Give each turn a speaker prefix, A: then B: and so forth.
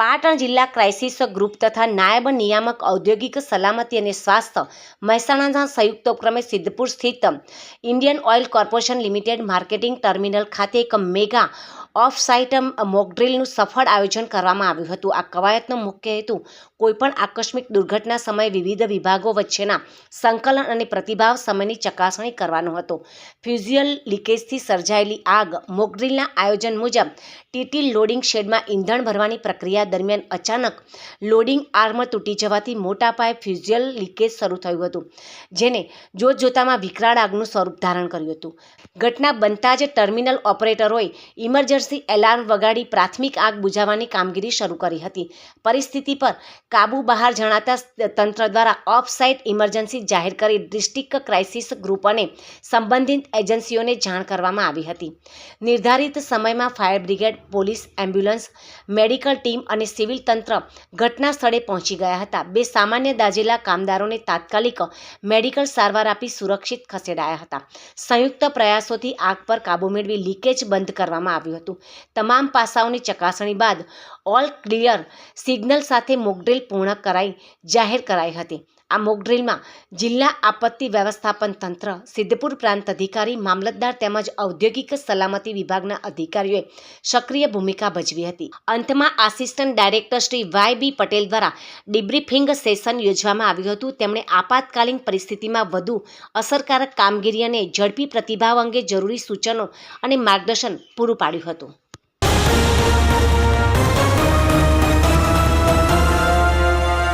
A: પાટણ જિલ્લા crisis group તથા નાયબ નિયામક ઔદ્યોગિક સલામતી અને સ્વાસ્થ્ય મહેસાણાના સંયુક્ત ઉપક્રમે સિદ્ધપુર સ્થિત Indian oil corporation limited marketing terminal ખાતે એક મેગા ઓફ સાઇટ મોકડ્રીલનું સફળ આયોજન કરવામાં આવ્યું હતું. આ કવાયતનો મુખ્ય હેતુ કોઈપણ આકસ્મિક દુર્ઘટના સમયે વિવિધ વિભાગો વચ્ચેના સંકલન અને પ્રતિભાવ સમયની ચકાસણી કરવાનો હતો. ફ્યુઝિયલ લીકેજથી સર્જાયેલી આગ મોકડ્રીલના આયોજન મુજબ ટીટી લોડિંગ શેડમાં ઈંધણ ભરવાની પ્રક્રિયા દરમિયાન અચાનક લોડિંગ આર્મ તૂટી જવાથી મોટા પાયે ફ્યુઝિયલ લીકેજ શરૂ થયું હતું, જેને જોતજોતામાં વિકરાળ આગનું સ્વરૂપ ધારણ કર્યું હતું. ઘટના બનતા જ ટર્મિનલ ઓપરેટરોએ ઇમરજન્સી એલાર્મ વગાડી પ્રાથમિક આગ બુઝાવવાની કામગીરી શરૂ કરી હતી. પરિસ્થિતિ પર કાબુ બહાર જણાતા તંત્ર દ્વારા ઓફ સાઇટ ઇમરજન્સી જાહેર કરી ડિસ્ટ્રિક્ટ ક્રાઇસિસ ગ્રુપ અને સંબંધિત એજન્સીઓને જાણ કરવામાં આવી હતી. નિર્ધારિત સમયમાં fire brigade, police, ambulance, medical team અને સિવિલ તંત્ર ઘટના સ્થળે પહોંચી ગયા હતા. બે સામાન્ય દાઝેલા કામદારોને તાત્કાલિક મેડિકલ સારવાર આપી સુરક્ષિત ખસેડાયા હતા. સંયુક્ત પ્રયાસોથી આગ પર કાબૂ મેળવી લીકેજ બંધ કરવામાં આવ્યું હતું. તમામ પાસાઓની ચકાસણી બાદ ઓલ ક્લિયર સિગ્નલ સાથે મોકડ્રીલ પૂર્ણ કરાઈ જાહેર કરાઈ હતી. આ મોકડ્રીલમાં જિલ્લા આપત્તિ વ્યવસ્થાપન તંત્ર, સિદ્ધપુર પ્રાંત અધિકારી, મામલતદાર તેમજ ઔદ્યોગિક સલામતી વિભાગના અધિકારીઓએ સક્રિય ભૂમિકા ભજવી હતી. અંતમાં આસિસ્ટન્ટ ડાયરેક્ટર શ્રી વાય.બી. પટેલ દ્વારા ડિબ્રીફિંગ સેશન યોજવામાં આવ્યું હતું. તેમણે આપાતકાલીન પરિસ્થિતિમાં વધુ અસરકારક કામગીરી અને ઝડપી પ્રતિભાવ અંગે જરૂરી સૂચનો અને માર્ગદર્શન પૂરું પાડ્યું હતું.